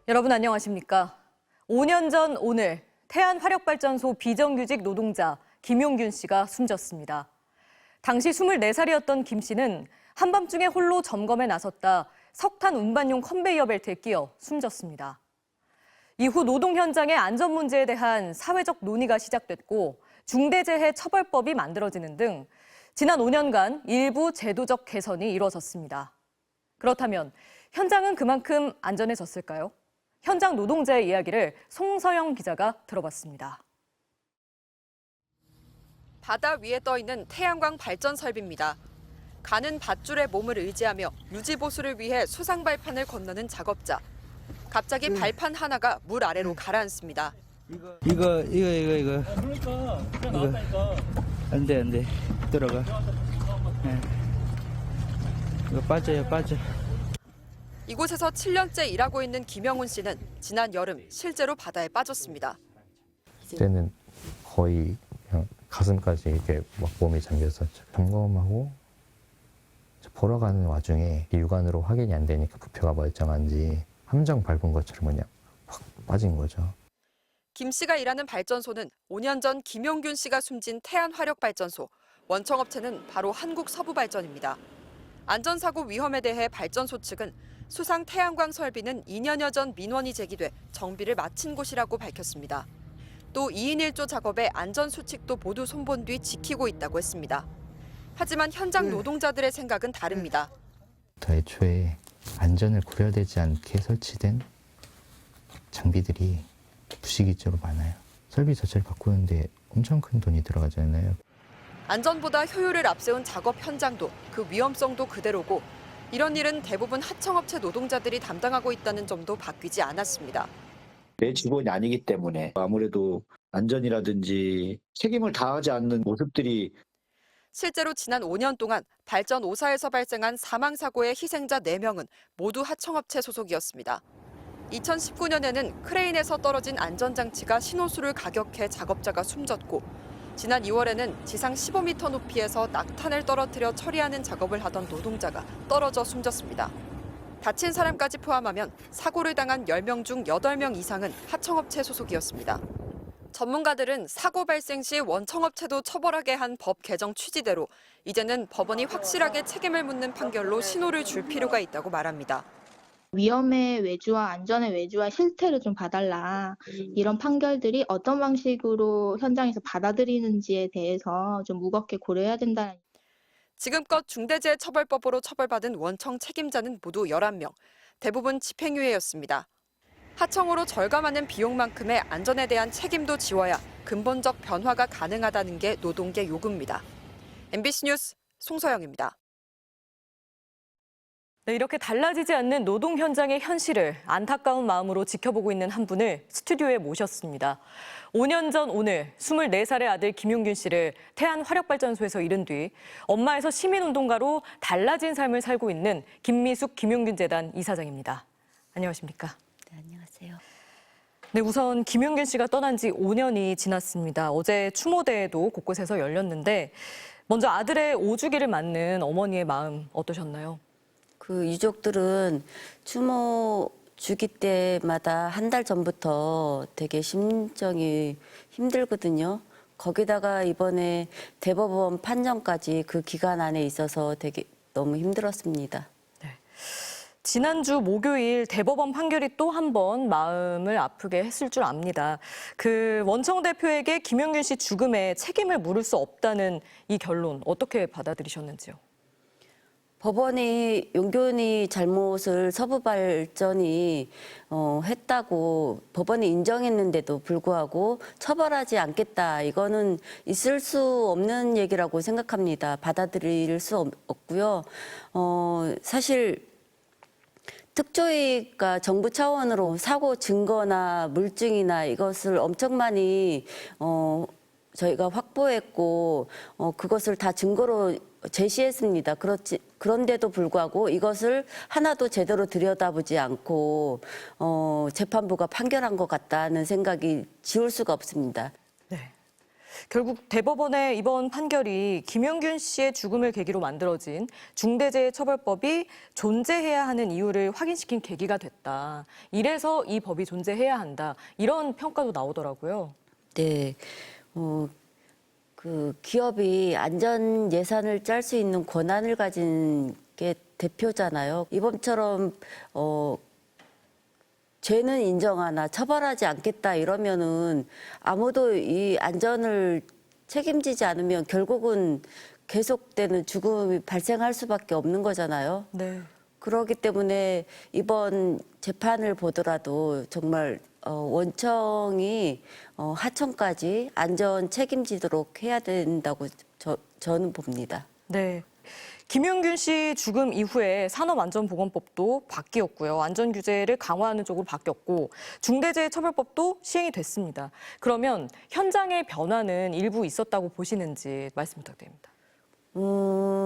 여러분 안녕하십니까? 5년 전 오늘 태안화력발전소 비정규직 노동자 김용균 씨가 숨졌습니다. 당시 24살이었던 김 씨는 한밤중에 홀로 점검에 나섰다 석탄 운반용 컨베이어 벨트에 끼어 숨졌습니다. 이후 노동 현장의 안전 문제에 대한 사회적 논의가 시작됐고 중대재해처벌법이 만들어지는 등 지난 5년간 일부 제도적 개선이 이루어졌습니다. 그렇다면 현장은 그만큼 안전해졌을까요? 현장 노동자의 이야기를 송서영 기자가 들어봤습니다. 바다 위에 떠 있는 태양광 발전 설비입니다. 가는 밧줄에 몸을 의지하며 유지 보수를 위해 수상 발판을 건너는 작업자. 갑자기 발판 하나가 물 아래로 가라앉습니다. 이거. 안 돼. 들어가. 네. 이거 빠져. 이곳에서 7년째 일하고 있는 김영훈 씨는 지난 여름 실제로 바다에 빠졌습니다. 그때는 거의 그냥 가슴까지 이렇게 막 몸이 잠겼었죠. 점검하고 보러 가는 와중에 육안으로 확인이 안 되니까 부표가 멀쩡한지 함정 밟은 것처럼 그냥 확 빠진 거죠. 김 씨가 일하는 발전소는 5년 전 김용균 씨가 숨진 태안화력발전소, 원청업체는 바로 한국서부발전입니다. 안전사고 위험에 대해 발전소 측은 수상 태양광 설비는 2년여 전 민원이 제기돼 정비를 마친 곳이라고 밝혔습니다. 또 2인 1조 작업의 안전수칙도 모두 손본 뒤 지키고 있다고 했습니다. 하지만 현장 노동자들의 생각은 다릅니다. 애초에 안전을 고려되지 않게 설치된 장비들이 부식이적으로 많아요. 설비 자체를 바꾸는데 엄청 큰 돈이 들어가잖아요. 안전보다 효율을 앞세운 작업 현장도 그 위험성도 그대로고 이런 일은 대부분 하청업체 노동자들이 담당하고 있다는 점도 바뀌지 않았습니다. 내 직원이 아니기 때문에 아무래도 안전이라든지 책임을 다하지 않는 모습들이 실제로 지난 5년 동안 발전 5사에서 발생한 사망사고의 희생자 4명은 모두 하청업체 소속이었습니다. 2019년에는 크레인에서 떨어진 안전장치가 신호수를 가격해 작업자가 숨졌고 지난 2월에는 지상 15m 높이에서 낙탄을 떨어뜨려 처리하는 작업을 하던 노동자가 떨어져 숨졌습니다. 다친 사람까지 포함하면 사고를 당한 10명 중 8명 이상은 하청업체 소속이었습니다. 전문가들은 사고 발생 시 원청업체도 처벌하게 한 법 개정 취지대로 이제는 법원이 확실하게 책임을 묻는 판결로 신호를 줄 필요가 있다고 말합니다. 위험의 외주와 안전의 외주와 실태를 좀 봐달라. 이런 판결들이 어떤 방식으로 현장에서 받아들이는지에 대해서 좀 무겁게 고려해야 된다는. 지금껏 중대재해처벌법으로 처벌받은 원청 책임자는 모두 11명, 대부분 집행유예였습니다. 하청으로 절감하는 비용만큼의 안전에 대한 책임도 지워야 근본적 변화가 가능하다는 게 노동계 요구입니다. MBC 뉴스 송서영입니다. 네, 이렇게 달라지지 않는 노동 현장의 현실을 안타까운 마음으로 지켜보고 있는 한 분을 스튜디오에 모셨습니다. 5년 전 오늘 24살의 아들 김용균 씨를 태안화력발전소에서 잃은 뒤 엄마에서 시민운동가로 달라진 삶을 살고 있는 김미숙 김용균 재단 이사장입니다. 안녕하십니까? 네, 안녕하세요. 네, 우선 김용균 씨가 떠난 지 5년이 지났습니다. 어제 추모대회도 곳곳에서 열렸는데 먼저 아들의 5주기를 맞는 어머니의 마음 어떠셨나요? 그 유족들은 추모 주기 때마다 한 달 전부터 되게 심정이 힘들거든요. 거기다가 이번에 대법원 판정까지 그 기간 안에 있어서 되게 너무 힘들었습니다. 네. 지난주 목요일 대법원 판결이 또 한 번 마음을 아프게 했을 줄 압니다. 그 원청 대표에게 김용균 씨 죽음에 책임을 물을 수 없다는 이 결론 어떻게 받아들이셨는지요? 법원이 용균이 잘못을 서부발전이 했다고 법원이 인정했는데도 불구하고 처벌하지 않겠다. 이거는 있을 수 없는 얘기라고 생각합니다. 받아들일 수 없고요. 사실 특조위가 정부 차원으로 사고 증거나 물증이나 이것을 엄청 많이 저희가 확보했고 그것을 다 증거로 제시했습니다. 그런데도 불구하고 이것을 하나도 제대로 들여다보지 않고 재판부가 판결한 것 같다는 생각이 지울 수가 없습니다. 네. 결국 대법원의 이번 판결이 김용균 씨의 죽음을 계기로 만들어진 중대재해처벌법이 존재해야 하는 이유를 확인시킨 계기가 됐다. 이래서 이 법이 존재해야 한다. 이런 평가도 나오더라고요. 네. 그 기업이 안전 예산을 짤 수 있는 권한을 가진 게 대표잖아요. 이번처럼 죄는 인정하나 처벌하지 않겠다 이러면은 아무도 이 안전을 책임지지 않으면 결국은 계속되는 죽음이 발생할 수밖에 없는 거잖아요. 네. 그렇기 때문에 이번 재판을 보더라도 정말 원청이 하청까지 안전 책임지도록 해야 된다고 저는 봅니다. 네. 김용균 씨 죽음 이후에 산업안전보건법도 바뀌었고요. 안전규제를 강화하는 쪽으로 바뀌었고 중대재해처벌법도 시행이 됐습니다. 그러면 현장의 변화는 일부 있었다고 보시는지 말씀 부탁드립니다.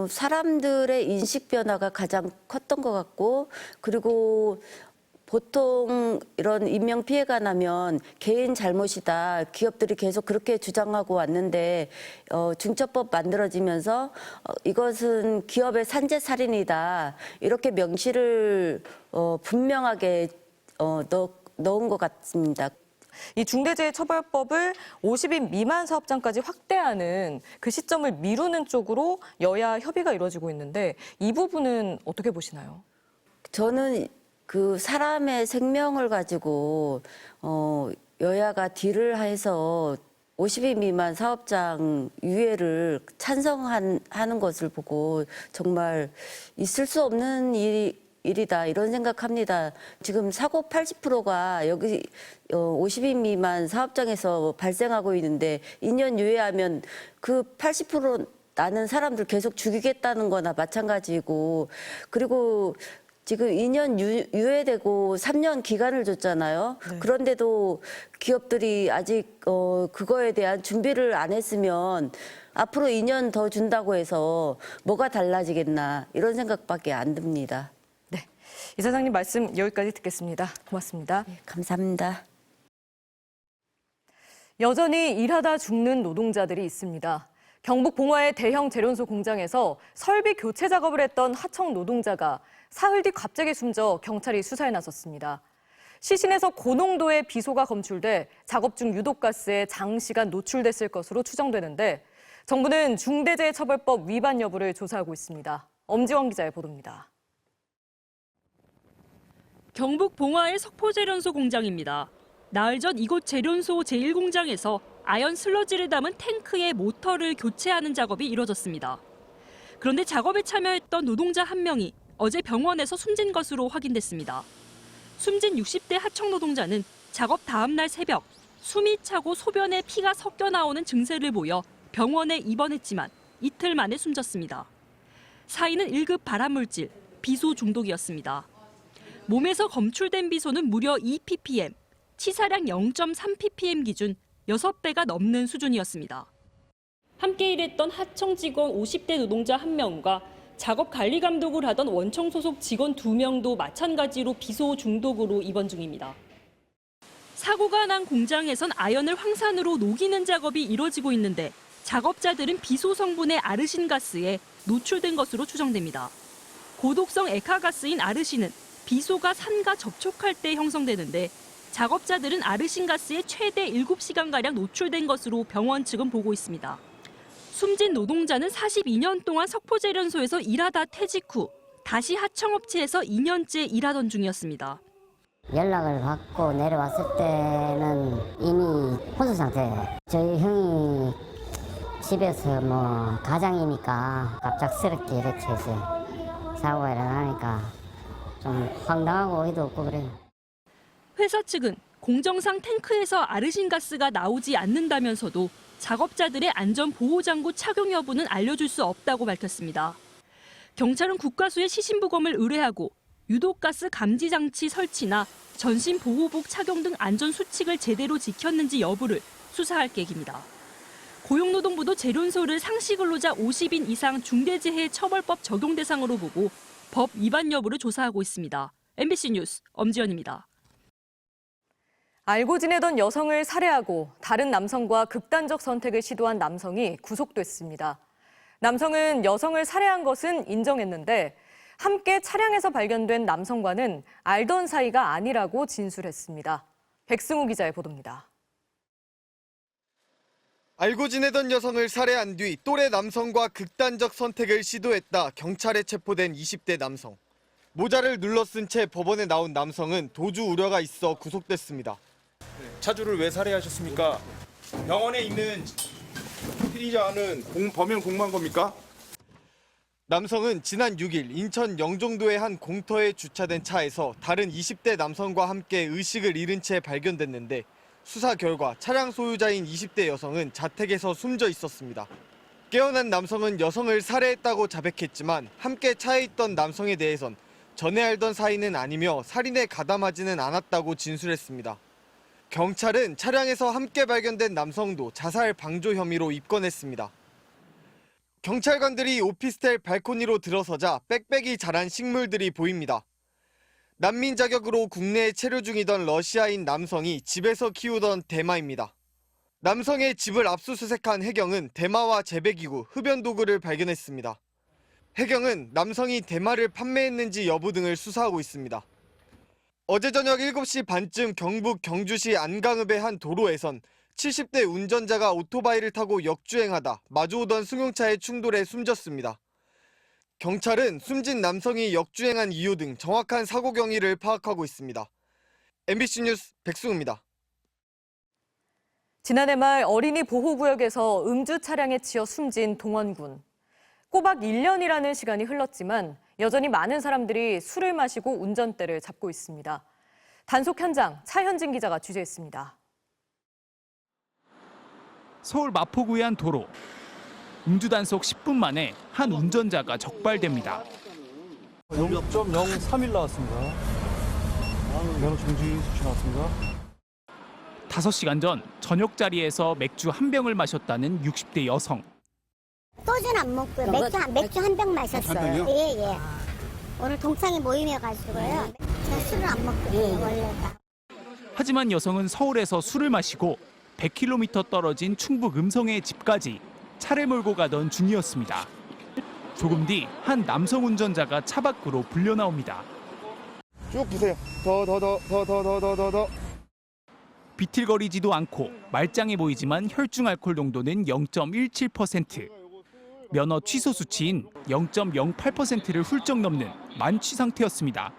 사람들의 인식 변화가 가장 컸던 것 같고 그리고 보통 이런 인명 피해가 나면 개인 잘못이다. 기업들이 계속 그렇게 주장하고 왔는데 중처법 만들어지면서 이것은 기업의 산재살인이다. 이렇게 명시를 분명하게 넣은 것 같습니다. 이 중대재해처벌법을 50인 미만 사업장까지 확대하는 그 시점을 미루는 쪽으로 여야 협의가 이루어지고 있는데 이 부분은 어떻게 보시나요? 저는 그 사람의 생명을 가지고 여야가 딜을 해서 50인 미만 사업장 유예를 찬성하는 것을 보고 정말 있을 수 없는 일이다 이런 생각합니다. 지금 사고 80%가 여기 50인 미만 사업장에서 발생하고 있는데 2년 유예하면 그 80% 나는 사람들 계속 죽이겠다는 거나 마찬가지고 그리고 지금 2년 유예되고 3년 기간을 줬잖아요. 네. 그런데도 기업들이 아직 그거에 대한 준비를 안 했으면 앞으로 2년 더 준다고 해서 뭐가 달라지겠나 이런 생각밖에 안 듭니다. 네, 이사장님 말씀 여기까지 듣겠습니다. 고맙습니다. 네, 감사합니다. 여전히 일하다 죽는 노동자들이 있습니다. 경북 봉화의 대형 재련소 공장에서 설비 교체 작업을 했던 하청 노동자가 사흘 뒤 갑자기 숨져 경찰이 수사에 나섰습니다. 시신에서 고농도의 비소가 검출돼 작업 중 유독가스에 장시간 노출됐을 것으로 추정되는데 정부는 중대재해처벌법 위반 여부를 조사하고 있습니다. 엄지원 기자의 보도입니다. 경북 봉화의 석포재련소 공장입니다. 나흘 전 이곳 재련소 제1공장에서 아연 슬러지를 담은 탱크의 모터를 교체하는 작업이 이뤄졌습니다. 그런데 작업에 참여했던 노동자 한 명이 어제 병원에서 숨진 것으로 확인됐습니다. 숨진 60대 하청 노동자는 작업 다음 날 새벽 숨이 차고 소변에 피가 섞여 나오는 증세를 보여 병원에 입원했지만 이틀 만에 숨졌습니다. 사인은 1급 발암물질, 비소 중독이었습니다. 몸에서 검출된 비소는 무려 2ppm, 치사량 0.3ppm 기준 6배가 넘는 수준이었습니다. 함께 일했던 하청 직원 50대 노동자 1명과 작업 관리 감독을 하던 원청 소속 직원 2명도 마찬가지로 비소 중독으로 입원 중입니다. 사고가 난 공장에선 아연을 황산으로 녹이는 작업이 이뤄지고 있는데 작업자들은 비소 성분의 아르신가스에 노출된 것으로 추정됩니다. 고독성 액화가스인 아르신은 비소가 산과 접촉할 때 형성되는데 작업자들은 아르신가스에 최대 7시간가량 노출된 것으로 병원 측은 보고 있습니다. 숨진 노동자는 42년 동안 석포재련소에서 일하다 퇴직 후 다시 하청업체에서 2년째 일하던 중이었습니다. 연락을 받고 내려왔을 때는 이미 혼수 상태예요. 저희 형이 집에서 가장이니까 갑작스럽게 이렇게 사고가 일어나니까 좀 황당하고 어이도 없고 그래요. 회사 측은 공정상 탱크에서 아르신가스가 나오지 않는다면서도 작업자들의 안전보호장구 착용 여부는 알려줄 수 없다고 밝혔습니다. 경찰은 국가수의 시신부검을 의뢰하고 유독가스 감지장치 설치나 전신보호복 착용 등 안전수칙을 제대로 지켰는지 여부를 수사할 계획입니다. 고용노동부도 재련소를 상시근로자 50인 이상 중대재해처벌법 적용 대상으로 보고 법 위반 여부를 조사하고 있습니다. MBC 뉴스 엄지연입니다. 알고 지내던 여성을 살해하고 다른 남성과 극단적 선택을 시도한 남성이 구속됐습니다. 남성은 여성을 살해한 것은 인정했는데 함께 차량에서 발견된 남성과는 알던 사이가 아니라고 진술했습니다. 백승우 기자의 보도입니다. 알고 지내던 여성을 살해한 뒤 또래 남성과 극단적 선택을 시도했다 경찰에 체포된 20대 남성. 모자를 눌러 쓴 채 법원에 나온 남성은 도주 우려가 있어 구속됐습니다. 차주를 왜 살해하셨습니까? 병원에 있는 피의자는 범행 공모한 겁니까? 남성은 지난 6일 인천 영종도의 한 공터에 주차된 차에서 다른 20대 남성과 함께 의식을 잃은 채 발견됐는데 수사 결과 차량 소유자인 20대 여성은 자택에서 숨져 있었습니다. 깨어난 남성은 여성을 살해했다고 자백했지만 함께 차에 있던 남성에 대해선 전에 알던 사이는 아니며 살인에 가담하지는 않았다고 진술했습니다. 경찰은 차량에서 함께 발견된 남성도 자살 방조 혐의로 입건했습니다. 경찰관들이 오피스텔 발코니로 들어서자 빽빽이 자란 식물들이 보입니다. 난민 자격으로 국내에 체류 중이던 러시아인 남성이 집에서 키우던 대마입니다. 남성의 집을 압수수색한 해경은 대마와 재배기구, 흡연도구를 발견했습니다. 해경은 남성이 대마를 판매했는지 여부 등을 수사하고 있습니다. 어제 저녁 7시 반쯤 경북 경주시 안강읍의 한 도로에선 70대 운전자가 오토바이를 타고 역주행하다 마주오던 승용차에 충돌해 숨졌습니다. 경찰은 숨진 남성이 역주행한 이유 등 정확한 사고 경위를 파악하고 있습니다. MBC 뉴스 백승우입니다. 지난해 말 어린이 보호구역에서 음주 차량에 치여 숨진 동원군. 꼬박 1년이라는 시간이 흘렀지만 여전히 많은 사람들이 술을 마시고 운전대를 잡고 있습니다. 단속 현장 차현진 기자가 취재했습니다. 서울 마포구의 한 도로. 음주 단속 10분 만에 한 운전자가 적발됩니다. 0.03일 나왔습니다. 면허 정지 수치 나왔습니다. 5시간 전 저녁 자리에서 맥주 한 병을 마셨다는 60대 여성. 소주는 안 먹고요. 맥주 한 병 마셨어요. 예. 오늘 동창회 모임이어가지고요. 제가 술을 안 먹거든요, 원래가. 하지만 여성은 서울에서 술을 마시고 100km 떨어진 충북 음성의 집까지 차를 몰고 가던 중이었습니다. 조금 뒤 한 남성 운전자가 차 밖으로 불려 나옵니다. 쭉 보세요. 더. 비틀거리지도 않고 말짱해 보이지만 혈중 알코올 농도는 0.17%. 면허 취소 수치인 0.08%를 훌쩍 넘는 만취 상태였습니다.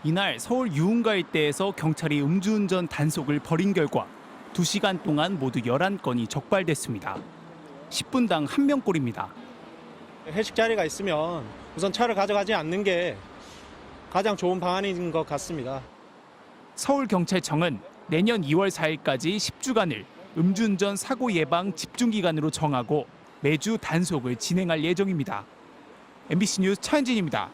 이날 서울 유흥가 일대에서 경찰이 음주운전 단속을 벌인 결과 2시간 동안 모두 11건이 적발됐습니다. 10분당 1명꼴입니다. 회식 자리가 있으면 우선 차를 가져가지 않는 게 가장 좋은 방안인 것 같습니다. 서울경찰청은 내년 2월 4일까지 10주간을 음주운전 사고 예방 집중기간으로 정하고 매주 단속을 진행할 예정입니다. MBC 뉴스 차현진입니다.